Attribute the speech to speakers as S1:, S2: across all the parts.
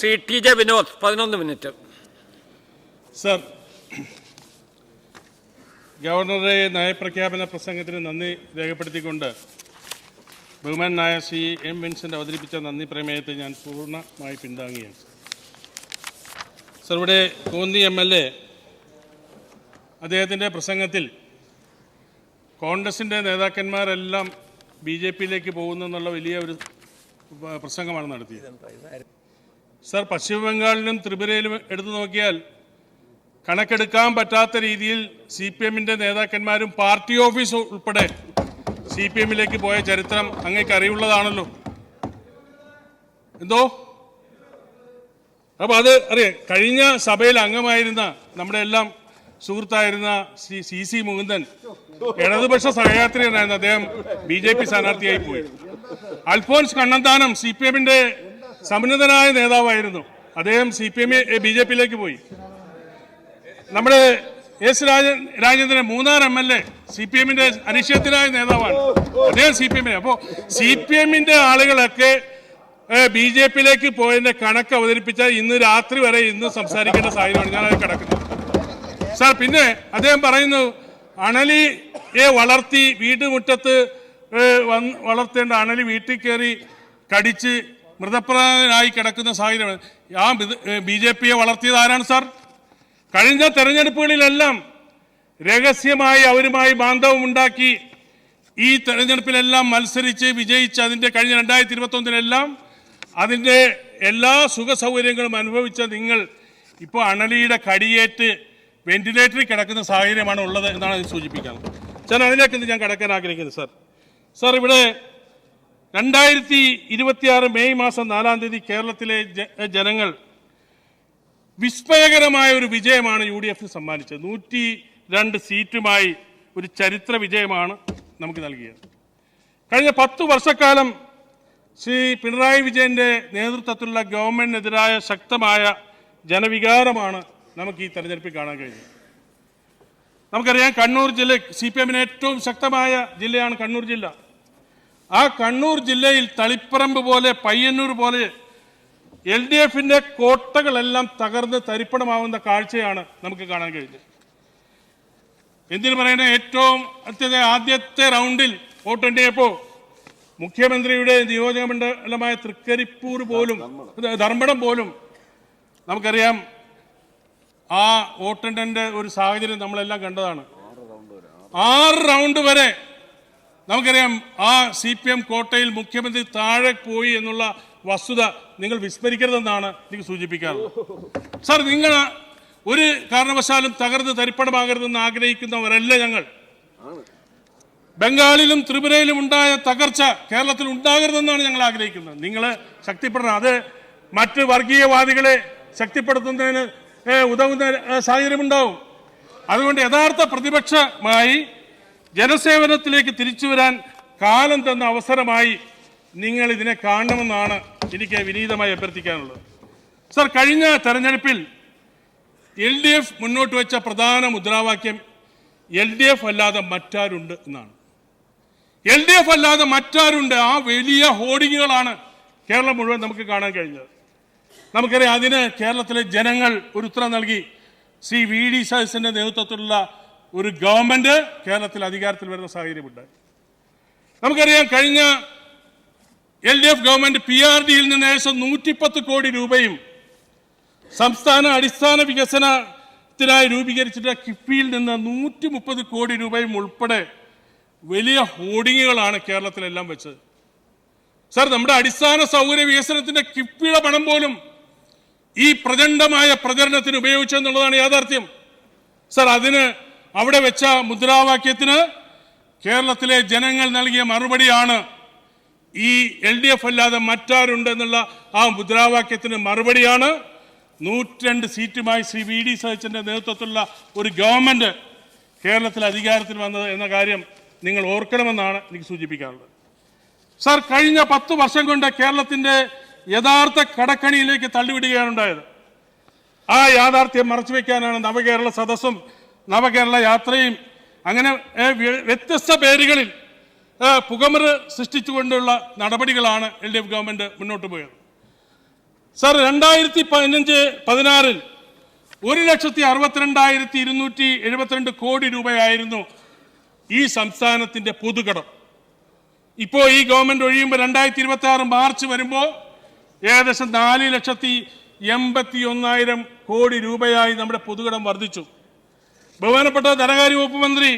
S1: Shri T J Vinod 11 minute.
S2: Sir, ഗവർണറുടെ നയപ്രഖ്യാപന പ്രസംഗത്തിന് നന്ദി രേഖപ്പെടുത്തിക്കൊണ്ട് ബഹുമാനായ ശ്രീ എം വിൻസെൻ്റ് അവതരിപ്പിച്ച നന്ദി പ്രമേയത്തെ ഞാൻ പൂർണ്ണമായി പിന്താങ്ങുകയാണ്. സർ, ഇവിടെ കോന്നി MLA അദ്ദേഹത്തിൻ്റെ പ്രസംഗത്തിൽ കോൺഗ്രസിൻ്റെ നേതാക്കന്മാരെല്ലാം BJPയിലേക്ക് പോകുന്നെന്നുള്ള വലിയ ഒരു പ്രസംഗമാണ് നടത്തിയത്. സർ, പശ്ചിമ ബംഗാളിലും ത്രിപുരയിലും എടുത്തു നോക്കിയാൽ കണക്കെടുക്കാൻ പറ്റാത്ത രീതിയിൽ CPMൻ്റെ നേതാക്കന്മാരും പാർട്ടി ഓഫീസ് ഉൾപ്പെടെ CPMലേക്ക് പോയ ചരിത്രം അങ്ങേക്ക് അറിയുള്ളതാണല്ലോ. എന്തോ അപ്പോൾ അത് അറിയാം. കഴിഞ്ഞ സഭയിൽ അംഗമായിരുന്ന നമ്മുടെ എല്ലാം സുഹൃത്തായിരുന്ന CC മുകുന്ദൻ ഇടതുപക്ഷ സഹയാത്രികനായിരുന്നു. അദ്ദേഹം BJP സ്ഥാനാർത്ഥിയായി പോയി. അൽഫോൻസ് കണ്ണന്താനം CPMൻ്റെ സമുന്നതനായ നേതാവായിരുന്നു. അദ്ദേഹം BJPയിലേക്ക് പോയി. നമ്മുടെ S. രാജേന്ദ്രൻ മൂന്നാർ MLA CPMൻ്റെ അനിശ്ചിതനായ നേതാവാണ്. അദ്ദേഹം CPM. അപ്പോൾ CPMൻ്റെ ആളുകളൊക്കെ BJPയിലേക്ക് പോയതിൻ്റെ കണക്ക് അവതരിപ്പിച്ചാൽ ഇന്ന് രാത്രി വരെ ഇന്ന് സംസാരിക്കേണ്ട സാഹചര്യമാണ്. ഞാനത് കിടക്കുന്നത്. സാർ, പിന്നെ അദ്ദേഹം പറയുന്നു അണലിയെ വളർത്തി വീട്ടുമുറ്റത്ത് വളർത്തേണ്ട അണലി വീട്ടിൽ കയറി കടിച്ച് മൃതപ്രായനായി കിടക്കുന്ന സാഹചര്യമാണ്. ആ BJPയെ വളർത്തിയത് ആരാണ് സാർ? കഴിഞ്ഞ തെരഞ്ഞെടുപ്പുകളിലെല്ലാം രഹസ്യമായി അവരുമായി ബാന്ധവമുണ്ടാക്കി ഈ തെരഞ്ഞെടുപ്പിലെല്ലാം മത്സരിച്ച് വിജയിച്ച് അതിൻ്റെ കഴിഞ്ഞ 2021 അതിൻ്റെ എല്ലാ സുഖ സൗകര്യങ്ങളും അനുഭവിച്ച നിങ്ങൾ ഇപ്പോൾ അണലിയുടെ കടിയേറ്റ് വെന്റിലേറ്ററിൽ കിടക്കുന്ന സാഹചര്യമാണ് ഉള്ളത് എന്നാണ് ഇത് സൂചിപ്പിക്കുന്നത്. സാർ, അതിലേക്ക് ഞാൻ കടക്കാൻ ആഗ്രഹിക്കുന്നത്. സാർ, ഇവിടെ 2026 മെയ് മാസം 4-ാം തീയതി കേരളത്തിലെ ജനങ്ങൾ വിസ്മയകരമായ ഒരു വിജയമാണ് UDF സമ്മാനിച്ചത്. 102 സീറ്റുമായി ഒരു ചരിത്ര വിജയമാണ് നമുക്ക് നൽകിയത്. കഴിഞ്ഞ 10 വർഷക്കാലം ശ്രീ പിണറായി വിജയൻ്റെ നേതൃത്വത്തിലുള്ള ഗവൺമെൻറ്റിനെതിരായ ശക്തമായ ജനവികാരമാണ് നമുക്ക് ഈ തെരഞ്ഞെടുപ്പിൽ കാണാൻ കഴിഞ്ഞത്. നമുക്കറിയാം, കണ്ണൂർ ജില്ല CPMന് ഏറ്റവും ശക്തമായ ജില്ലയാണ് കണ്ണൂർ ജില്ല. ആ കണ്ണൂർ ജില്ലയിൽ തളിപ്പറമ്പ് പോലെ പയ്യന്നൂർ പോലെ LDFൻ്റെ കോട്ടകളെല്ലാം തകർന്ന് തരിപ്പണമാവുന്ന കാഴ്ചയാണ് നമുക്ക് കാണാൻ കഴിഞ്ഞത്. എന്തിനു പറയുന്നത്, ഏറ്റവും ആദ്യത്തെ റൗണ്ടിൽ വോട്ടെണ്ണിയപ്പോൾ മുഖ്യമന്ത്രിയുടെ നിയോജകമണ്ഡലമായ തൃക്കരിപ്പൂർ പോലും ധർമ്മടം പോലും നമുക്കറിയാം ആ വോട്ടെണ്ണൻ്റെ ഒരു സാഹചര്യം നമ്മളെല്ലാം കണ്ടതാണ്. 6 റൗണ്ട് വരെ നമുക്കറിയാം ആ CPM കോട്ടയിൽ മുഖ്യമന്ത്രി താഴെ പോയി എന്നുള്ള വസ്തുത നിങ്ങൾ വിസ്മരിക്കരുതെന്നാണ് എനിക്ക് സൂചിപ്പിക്കാറുള്ളത്. സാർ, നിങ്ങൾ ഒരു കാരണവശാലും തകർന്ന് തരിപ്പണമാകരുതെന്ന് ആഗ്രഹിക്കുന്നവരല്ല ഞങ്ങൾ. ബംഗാളിലും ത്രിപുരയിലും ഉണ്ടായ തകർച്ച കേരളത്തിൽ ഉണ്ടാകരുതെന്നാണ് ഞങ്ങൾ ആഗ്രഹിക്കുന്നത്. നിങ്ങൾ ശക്തിപ്പെടണം. അത് മറ്റ് വർഗീയവാദികളെ ശക്തിപ്പെടുത്തുന്നതിന് ഉതകുന്ന സാഹചര്യമുണ്ടാവും. അതുകൊണ്ട് യഥാർത്ഥ പ്രതിപക്ഷമായി ജനസേവനത്തിലേക്ക് തിരിച്ചു വരാൻ കാലം തന്ന അവസരമായി നിങ്ങൾ ഇതിനെ കാണണമെന്നാണ് എനിക്ക് വിനീതമായി അഭ്യർത്ഥിക്കാനുള്ളത്. സർ, കഴിഞ്ഞ തെരഞ്ഞെടുപ്പിൽ LDF മുന്നോട്ട് വെച്ച പ്രധാന മുദ്രാവാക്യം LDF അല്ലാതെ മറ്റാരുണ്ട് എന്നാണ്. LDF അല്ലാതെ മറ്റാരുണ്ട്. ആ വലിയ ഹോർഡിങ്ങുകളാണ് കേരളം മുഴുവൻ നമുക്ക് കാണാൻ കഴിഞ്ഞത്. നമുക്കറിയാം, അതിന് കേരളത്തിലെ ജനങ്ങൾ ഒരു ഉത്തരം നൽകി. ശ്രീ VD സതീശൻ്റെ നേതൃത്വത്തിലുള്ള ഒരു ഗവൺമെൻറ് കേരളത്തിൽ അധികാരത്തിൽ വരുന്ന സാഹചര്യമുണ്ട്. നമുക്കറിയാം, കഴിഞ്ഞ LDF ഗവൺമെൻറ് PRDയിൽ നിന്ന് ഏകദേശം 110 കോടി രൂപയും സംസ്ഥാന അടിസ്ഥാന വികസനത്തിനായി രൂപീകരിച്ചിട്ട് കിഫ്ബിയിൽ നിന്ന് 130 കോടി രൂപയും ഉൾപ്പെടെ വലിയ ഹോർഡിങ്ങുകളാണ് കേരളത്തിലെല്ലാം വെച്ചത്. സാർ, നമ്മുടെ അടിസ്ഥാന സൗകര്യ വികസനത്തിൻ്റെ കിഫ്ബിയുടെ പണം പോലും ഈ പ്രചണ്ഡമായ പ്രചരണത്തിന് ഉപയോഗിച്ചെന്നുള്ളതാണ് യാഥാർത്ഥ്യം. സാർ, അതിന് അവിടെ വെച്ച മുദ്രാവാക്യത്തിന് കേരളത്തിലെ ജനങ്ങൾ നൽകിയ മറുപടിയാണ് ഈ LDF അല്ലാതെ മറ്റാരുണ്ടെന്നുള്ള ആ മുദ്രാവാക്യത്തിന് മറുപടിയാണ് 102 സീറ്റുമായി ശ്രീ VD സതീശൻ്റെ നേതൃത്വത്തിലുള്ള ഒരു ഗവൺമെൻറ് കേരളത്തിൽ അധികാരത്തിൽ വന്നത് എന്ന കാര്യം നിങ്ങൾ ഓർക്കണമെന്നാണ് എനിക്ക് സൂചിപ്പിക്കാനുള്ളത്. സാർ, കഴിഞ്ഞ 10 വർഷം കൊണ്ട് കേരളത്തിൻ്റെ യഥാർത്ഥ കടക്കണിയിലേക്ക് തള്ളിവിടുകയാണ് ഉണ്ടായത്. ആ യാഥാർത്ഥ്യം മറച്ചു വയ്ക്കാനാണ് നവകേരള സദസ്സും നവകേരള യാത്രയും അങ്ങനെ വ്യത്യസ്ത പേരുകളിൽ പുകമറ സൃഷ്ടിച്ചുകൊണ്ടുള്ള നടപടികളാണ് LDF ഗവൺമെൻറ് മുന്നോട്ട് പോയത്. സർ 2015-16 1,62,272 കോടി രൂപയായിരുന്നു ഈ സംസ്ഥാനത്തിന്റെ പൊതുകടം. ഇപ്പോൾ ഈ ഗവൺമെന്റ് ഒഴിയുമ്പോൾ 2026 മാർച്ച് വരുമ്പോൾ ഏകദേശം 4,81,000 കോടി രൂപയായി നമ്മുടെ പൊതുകടം വർദ്ധിച്ചു. ബഹുമാനപ്പെട്ട ധനകാര്യ വകുപ്പ് മന്ത്രി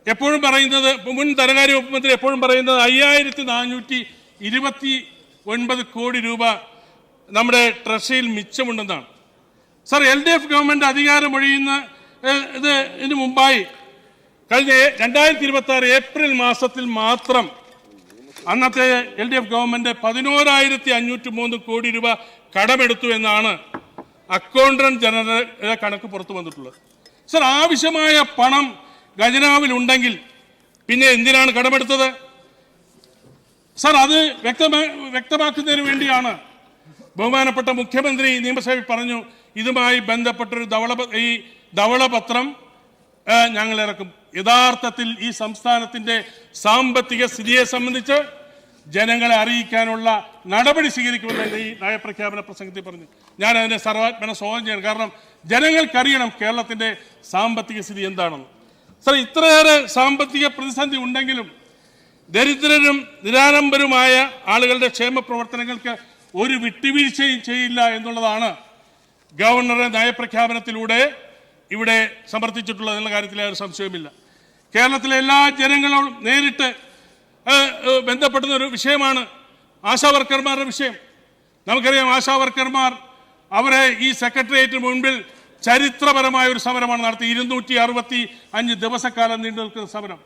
S2: എപ്പോഴും പറയുന്നത്, മുൻ ധനകാര്യ വകുപ്പ് മന്ത്രി എപ്പോഴും പറയുന്നത് 5,429 കോടി രൂപ നമ്മുടെ ട്രഷറിയിൽ മിച്ചമുണ്ടെന്നാണ്. സർ, LDF ഗവൺമെന്റ് അധികാരം ഒഴിയുന്ന ഇതിന് മുമ്പായി കഴിഞ്ഞ 2026 ഏപ്രിൽ മാസത്തിൽ മാത്രം അന്നത്തെ LDF ഗവൺമെന്റ് 11,503 കോടി രൂപ കടമെടുത്തു എന്നാണ് അക്കൗണ്ടന്റ് ജനറൽ കണക്ക് പുറത്തു വന്നിട്ടുള്ളത്. സർ, ആവശ്യമായ പണം ഖജനാവിലുണ്ടെങ്കിൽ പിന്നെ എന്തിനാണ് കടമെടുത്തത്? സർ, അത് വ്യക്തമാക്കുന്നതിന് വേണ്ടിയാണ് ബഹുമാനപ്പെട്ട മുഖ്യമന്ത്രി നിയമസഭയിൽ പറഞ്ഞു, ഇതുമായി ബന്ധപ്പെട്ടൊരു ധവളപത്രം ഞങ്ങൾ ഇറക്കും. യഥാർത്ഥത്തിൽ ഈ സംസ്ഥാനത്തിന്റെ സാമ്പത്തിക സ്ഥിതിയെ സംബന്ധിച്ച് ജനങ്ങളെ അറിയിക്കാനുള്ള നടപടി സ്വീകരിക്കുമെന്ന് ഈ നയപ്രഖ്യാപന പ്രസംഗത്തിൽ പറഞ്ഞു. ഞാൻ അതിനെ സർവാത്മന സ്വാഗതം ചെയ്യണം. കാരണം ജനങ്ങൾക്കറിയണം കേരളത്തിന്റെ സാമ്പത്തിക സ്ഥിതി എന്താണെന്ന്. സർ, ഇത്രയേറെ സാമ്പത്തിക പ്രതിസന്ധി ഉണ്ടെങ്കിലും ദരിദ്രരും നിരാലംബരുമായ ആളുകളുടെ ക്ഷേമ പ്രവർത്തനങ്ങൾക്ക് ഒരു വിട്ടുവീഴ്ചയും ചെയ്യില്ല എന്നുള്ളതാണ് ഗവർണറുടെ നയപ്രഖ്യാപനത്തിലൂടെ ഇവിടെ സമർത്ഥിച്ചിട്ടുള്ളത് എന്നുള്ള കാര്യത്തിൽ ഒരു സംശയവുമില്ല. കേരളത്തിലെ എല്ലാ ജനങ്ങളും നേരിട്ട് ബന്ധപ്പെടുന്ന ഒരു വിഷയമാണ് ആശാവർക്കർമാരുടെ വിഷയം. നമുക്കറിയാം, ആശാവർക്കർമാർ അവരെ ഈ സെക്രട്ടേറിയറ്റിന് മുൻപിൽ ചരിത്രപരമായ ഒരു സമരമാണ് നടത്തി. 265 ദിവസക്കാലം നീണ്ടു നിൽക്കുന്ന സമരം.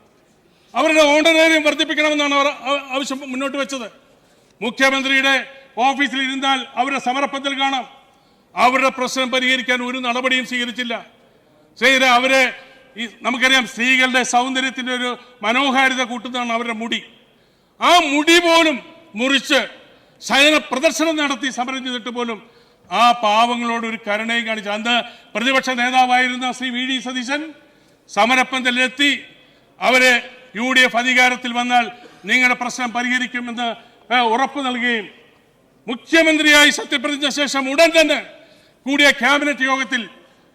S2: അവരുടെ ഓണറേറിയം വർദ്ധിപ്പിക്കണമെന്നാണ് അവർ ആവശ്യം മുന്നോട്ട് വെച്ചത്. മുഖ്യമന്ത്രിയുടെ ഓഫീസിൽ ഇരുന്നാൽ അവരുടെ സമരപ്പന്തൽ കാണാം. അവരുടെ പ്രശ്നം പരിഹരിക്കാൻ ഒരു നടപടിയും സ്വീകരിച്ചില്ല. അവരെ നമുക്കറിയാം, സ്ത്രീകളുടെ സൗന്ദര്യത്തിന്റെ ഒരു മനോഹാരിത കൂട്ടുന്നതാണ് അവരുടെ മുടി. ആ മുടി പോലും മുറിച്ച് ശയന പ്രദർശനം നടത്തി സമരം ചെയ്തിട്ട് പോലും ആ പാവങ്ങളോട് ഒരു കരുണയും കാണിച്ചു. അന്ന് പ്രതിപക്ഷ നേതാവായിരുന്ന ശ്രീ VD സതീശൻ സമരപ്പന്തലിലെത്തി അവരെ UDF അധികാരത്തിൽ വന്നാൽ നിങ്ങളുടെ പ്രശ്നം പരിഹരിക്കുമെന്ന് ഉറപ്പ് നൽകുകയും മുഖ്യമന്ത്രിയായി സത്യപ്രതിജ്ഞ ശേഷം ഉടൻ തന്നെ കൂടിയ ക്യാബിനറ്റ് യോഗത്തിൽ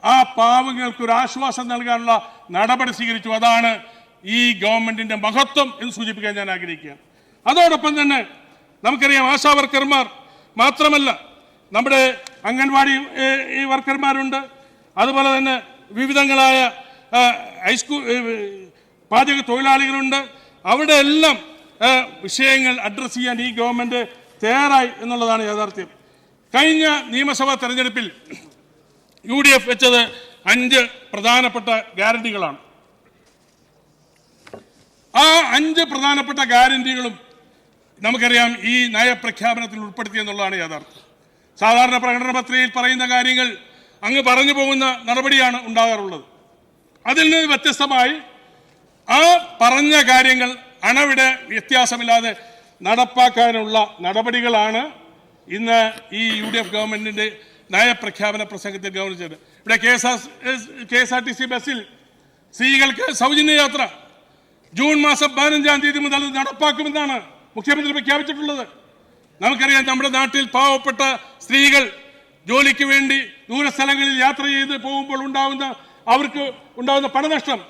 S2: ആ പാവങ്ങൾക്ക് ഒരു ആശ്വാസം നൽകാനുള്ള നടപടി സ്വീകരിച്ചു. അതാണ് ഈ ഗവൺമെന്റിന്റെ മഹത്വം എന്ന് സൂചിപ്പിക്കാൻ ഞാൻ ആഗ്രഹിക്കുകയാണ്. അതോടൊപ്പം തന്നെ നമുക്കറിയാം, ആശാവർക്കർമാർ മാത്രമല്ല, നമ്മുടെ അംഗൻവാടി വർക്കർമാരുണ്ട്. അതുപോലെ തന്നെ വിവിധങ്ങളായ ഹൈസ്കൂൾ പാചക തൊഴിലാളികളുണ്ട്. അവിടെ എല്ലാം വിഷയങ്ങൾ അഡ്രസ് ചെയ്യാൻ ഈ ഗവൺമെന്റ് തയ്യാറായി എന്നുള്ളതാണ് യാഥാർത്ഥ്യം. കഴിഞ്ഞ നിയമസഭാ തെരഞ്ഞെടുപ്പിൽ UDF വെച്ചത് 5 പ്രധാനപ്പെട്ട ഗ്യാരണ്ടികളാണ്. ആ 5 പ്രധാനപ്പെട്ട ഗ്യാരണ്ടികളും നമുക്കറിയാം ഈ നയപ്രഖ്യാപനത്തിൽ ഉൾപ്പെടുത്തി എന്നുള്ളതാണ് യാഥാർത്ഥ്യം. സാധാരണ പ്രകടന പത്രികയിൽ പറയുന്ന കാര്യങ്ങൾ അങ്ങ് പറഞ്ഞു പോകുന്ന നടപടിയാണ് ഉണ്ടാകാറുള്ളത്. അതിൽ നിന്ന് വ്യത്യസ്തമായി ആ പറഞ്ഞ കാര്യങ്ങൾ അണവിട വ്യത്യാസമില്ലാതെ നടപ്പാക്കാനുള്ള നടപടികളാണ് ഇന്ന് ഈ UDF ഗവൺമെന്റിന്റെ നയപ്രഖ്യാപന പ്രസംഗത്തിൽ ഗവർണർ ചെയ്തത്. ഇവിടെ KSRTC ബസ്സിൽ സ്ത്രീകൾക്ക് സൗജന്യ യാത്ര ജൂൺ മാസം 15-ാം തീയതി മുതൽ നടപ്പാക്കുമെന്നാണ് മുഖ്യമന്ത്രി പ്രഖ്യാപിച്ചിട്ടുള്ളത്. നമുക്കറിയാം, നമ്മുടെ നാട്ടിൽ പാവപ്പെട്ട സ്ത്രീകൾ ജോലിക്ക് വേണ്ടി ദൂരസ്ഥലങ്ങളിൽ യാത്ര ചെയ്ത് പോകുമ്പോൾ അവർക്ക് ഉണ്ടാകുന്ന പണനഷ്ടം,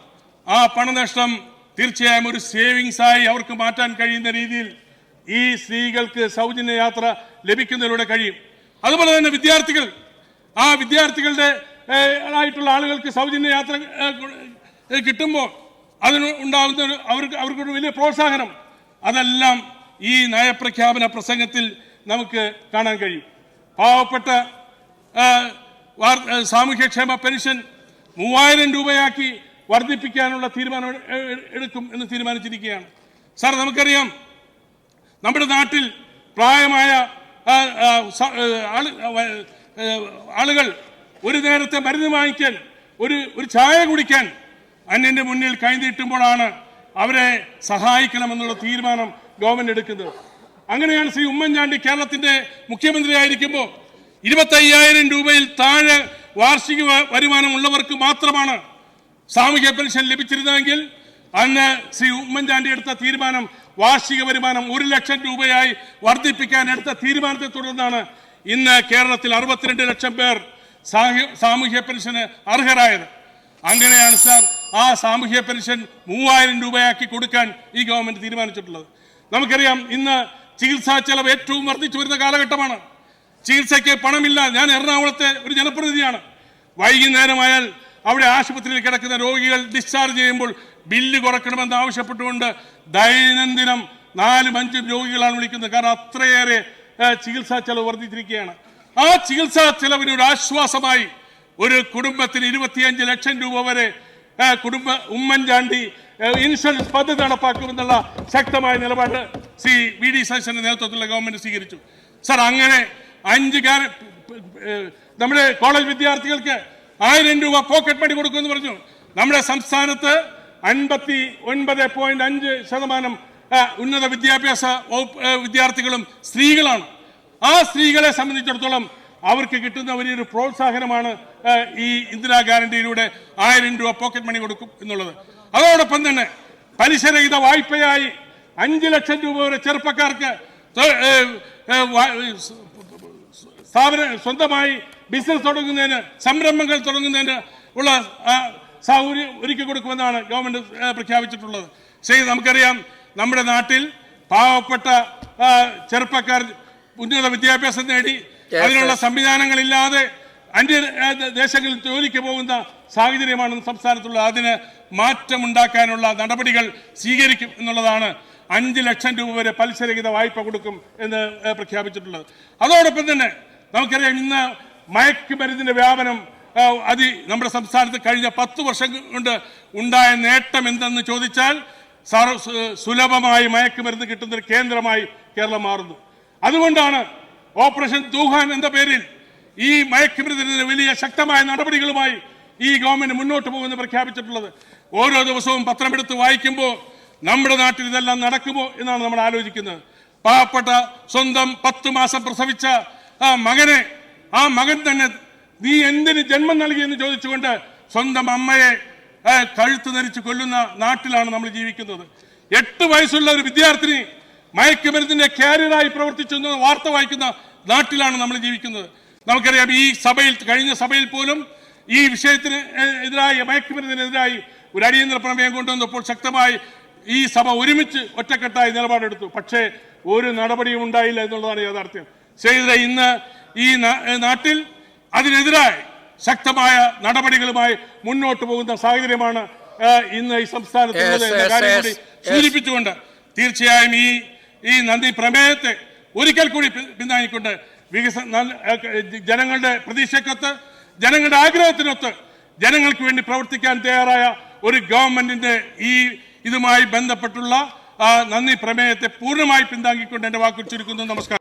S2: ആ പണനഷ്ടം തീർച്ചയായും ഒരു സേവിങ്സായി അവർക്ക് മാറ്റാൻ കഴിയുന്ന രീതിയിൽ ഈ സ്ത്രീകൾക്ക് സൗജന്യ യാത്ര ലഭിക്കുന്നതിലൂടെ കഴിയും. അതുപോലെ തന്നെ വിദ്യാർത്ഥികൾ, ആ വിദ്യാർത്ഥികളുടെ ആയിട്ടുള്ള ആളുകൾക്ക് സൗജന്യ യാത്ര കിട്ടുമ്പോൾ അതിന് ഉണ്ടാകുന്ന അവർക്കൊരു വലിയ പ്രോത്സാഹനം, അതെല്ലാം ഈ നയപ്രഖ്യാപന പ്രസംഗത്തിൽ നമുക്ക് കാണാൻ കഴിയും. പാവപ്പെട്ട സാമൂഹ്യക്ഷേമ പെൻഷൻ 3000 രൂപയാക്കി വർദ്ധിപ്പിക്കാനുള്ള തീരുമാനം എടുക്കും എന്ന് തീരുമാനിച്ചിരിക്കുകയാണ്. സാർ, നമുക്കറിയാം, നമ്മുടെ നാട്ടിൽ പ്രായമായ ആളുകൾ ഒരു നേരത്തെ മരുന്ന് വാങ്ങിക്കാൻ, ഒരു ചായ കുടിക്കാൻ അന്യന്റെ മുന്നിൽ കൈനീട്ടുമ്പോഴാണ് അവരെ സഹായിക്കണമെന്നുള്ള തീരുമാനം ഗവൺമെന്റ് എടുക്കുന്നത്. അങ്ങനെയാണ് ശ്രീ ഉമ്മൻചാണ്ടി കേരളത്തിന്റെ മുഖ്യമന്ത്രി ആയിരിക്കുമ്പോൾ 25,000 രൂപയിൽ താഴെ വാർഷിക വരുമാനം ഉള്ളവർക്ക് മാത്രമാണ് സാമൂഹ്യ പെൻഷൻ ലഭിച്ചിരുന്നതെങ്കിൽ അന്ന് ശ്രീ ഉമ്മൻചാണ്ടി എടുത്ത തീരുമാനം വാർഷിക വരുമാനം 1 ലക്ഷം രൂപയായി വർദ്ധിപ്പിക്കാൻ എടുത്ത തീരുമാനത്തെ തുടർന്നാണ് ഇന്ന് കേരളത്തിൽ 62 ലക്ഷം പേർ സാമൂഹ്യ പെൻഷന് അർഹരായത്. അങ്ങനെയാണ് സാർ ആ സാമൂഹ്യ പെൻഷൻ 3000 രൂപയാക്കി കൊടുക്കാൻ ഈ ഗവൺമെന്റ് തീരുമാനിച്ചിട്ടുള്ളത്. നമുക്കറിയാം ഇന്ന് ചികിത്സാ ചെലവ് ഏറ്റവും വർദ്ധിച്ചു വരുന്ന കാലഘട്ടമാണ്. ചികിത്സയ്ക്ക് പണമില്ല. ഞാൻ എറണാകുളത്തെ ഒരു ജനപ്രതിനിധിയാണ്. വൈകുന്നേരമായാൽ അവിടെ ആശുപത്രിയിൽ കിടക്കുന്ന രോഗികൾ ഡിസ്ചാർജ് ചെയ്യുമ്പോൾ ബില്ല് കുറയ്ക്കണമെന്ന് ആവശ്യപ്പെട്ടുകൊണ്ട് ദൈനംദിനം 4-5 രോഗികളാണ് വിളിക്കുന്നത്. കാരണം അത്രയേറെ ചികിത്സാ ചെലവ് വർദ്ധിച്ചിരിക്കുകയാണ്. ആ ചികിത്സാ ചെലവിനൊരു ആശ്വാസമായി ഒരു കുടുംബത്തിന് 25 ലക്ഷം രൂപ വരെ ഉമ്മൻചാണ്ടി ഇൻഷുറൻസ് പദ്ധതി നടപ്പാക്കുമെന്നുള്ള ശക്തമായ നിലപാട് ശ്രീ വി ഡി സതീശന്റെ നേതൃത്വത്തിലുള്ള ഗവൺമെന്റ് സ്വീകരിച്ചു. സർ, അങ്ങനെ 5 നമ്മുടെ കോളേജ് വിദ്യാർത്ഥികൾക്ക് 1000 രൂപ പോക്കറ്റ് മണി കൊടുക്കുമെന്ന് പറഞ്ഞു. നമ്മുടെ സംസ്ഥാനത്ത് 59.5% ഉന്നത വിദ്യാഭ്യാസ വിദ്യാർത്ഥികളും സ്ത്രീകളാണ്. ആ സ്ത്രീകളെ സംബന്ധിച്ചിടത്തോളം അവർക്ക് കിട്ടുന്ന വലിയൊരു പ്രോത്സാഹനമാണ് ഈ ഇന്ദിരാ ഗ്യാരണ്ടിയിലൂടെ 1000 രൂപ പോക്കറ്റ് മണി കൊടുക്കും എന്നുള്ളത്. അതോടൊപ്പം തന്നെ പലിശരഹിത വായ്പയായി 5 ലക്ഷം രൂപ വരെ ചെറുപ്പക്കാർക്ക് സ്വന്തമായി ബിസിനസ് തുടങ്ങുന്നതിന്, സംരംഭങ്ങൾ തുടങ്ങുന്നതിന് ഉള്ള സൗകര്യം ഒരുക്കി കൊടുക്കുമെന്നാണ് ഗവൺമെന്റ് പ്രഖ്യാപിച്ചിട്ടുള്ളത്. ശരി, നമുക്കറിയാം നമ്മുടെ നാട്ടിൽ പാവപ്പെട്ട ചെറുപ്പക്കാർ ഉന്നത വിദ്യാഭ്യാസം നേടി അതിനുള്ള സംവിധാനങ്ങളില്ലാതെ അന്യ ദേശങ്ങളിൽ ജോലിക്ക് പോകുന്ന സാഹചര്യമാണ് സംസ്ഥാനത്തുള്ളത്. അതിന് മാറ്റമുണ്ടാക്കാനുള്ള നടപടികൾ സ്വീകരിക്കും എന്നുള്ളതാണ് 5 ലക്ഷം രൂപ വരെ പലിശരഹിത വായ്പ കൊടുക്കും എന്ന് പ്രഖ്യാപിച്ചിട്ടുള്ളത്. അതോടൊപ്പം തന്നെ നമുക്കറിയാം ഇന്ന് മയക്കുമരുന്നിന്റെ വ്യാപനം നമ്മുടെ സംസ്ഥാനത്ത് കഴിഞ്ഞ 10 വർഷം കൊണ്ട് ഉണ്ടായ നേട്ടം എന്തെന്ന് ചോദിച്ചാൽ സുലഭമായി മയക്കുമരുന്ന് കിട്ടുന്ന ഒരു കേന്ദ്രമായി കേരളം മാറുന്നു. അതുകൊണ്ടാണ് ഓപ്പറേഷൻ തൂഫാൻ എന്ന പേരിൽ ഈ മയക്കുമരുന്നിന് വലിയ ശക്തമായ നടപടികളുമായി ഈ ഗവൺമെന്റ് മുന്നോട്ട് പോകുമെന്ന് പ്രഖ്യാപിച്ചിട്ടുള്ളത്. ഓരോ ദിവസവും പത്രമെടുത്ത് വായിക്കുമ്പോൾ നമ്മുടെ നാട്ടിൽ ഇതെല്ലാം നടക്കുമോ എന്നാണ് നമ്മൾ ആലോചിക്കുന്നത്. പാവപ്പെട്ട സ്വന്തം 10 മാസം പ്രസവിച്ച ആ മകൻ തന്നെ നീ എന്തിന് ജന്മം നൽകിയെന്ന് ചോദിച്ചുകൊണ്ട് സ്വന്തം അമ്മയെ കഴുത്ത് ധരിച്ച് കൊല്ലുന്ന നാട്ടിലാണ് നമ്മൾ ജീവിക്കുന്നത്. 8 വയസ്സുള്ള ഒരു വിദ്യാർത്ഥിനി മയക്കുമരുന്നിന്റെ കാരിയറായി പ്രവർത്തിച്ചു വാർത്ത വായിക്കുന്ന നാട്ടിലാണ് നമ്മൾ ജീവിക്കുന്നത്. നമുക്കറിയാം ഈ സഭയിൽ, കഴിഞ്ഞ സഭയിൽ പോലും ഈ വിഷയത്തിന് എതിരായി, മയക്കുമരുന്നിനെതിരായി ഒരു അടിയന്തര പ്രമേയം കൊണ്ടുവന്നപ്പോൾ ശക്തമായി ഈ സഭ ഒരുമിച്ച് ഒറ്റക്കെട്ടായി നിലപാടെടുത്തു. പക്ഷേ ഒരു നടപടിയും ഉണ്ടായില്ല എന്നുള്ളതാണ് യാഥാർത്ഥ്യം. ചെയ്ത ഇന്ന് ഈ നാട്ടിൽ അതിനെതിരായി ശക്തമായ നടപടികളുമായി മുന്നോട്ട് പോകുന്ന സാഹചര്യമാണ് ഇന്ന് ഈ സംസ്ഥാനത്ത് കാര്യം കൂടി സൂചിപ്പിച്ചുകൊണ്ട് തീർച്ചയായും ഈ നന്ദി പ്രമേയത്തെ ഒരിക്കൽ കൂടി പിന്താങ്ങിക്കൊണ്ട് ജനങ്ങളുടെ പ്രതീക്ഷയ്ക്കൊത്ത്, ജനങ്ങളുടെ ആഗ്രഹത്തിനൊത്ത് ജനങ്ങൾക്ക് വേണ്ടി പ്രവർത്തിക്കാൻ തയ്യാറായ ഒരു ഗവൺമെന്റിന്റെ ഇതുമായി ബന്ധപ്പെട്ടുള്ള നന്ദി പ്രമേയത്തെ പൂർണ്ണമായി പിന്താങ്ങിക്കൊണ്ട് എന്റെ വാക്കുകൾ ചുരുക്കുന്നു. നമസ്കാരം.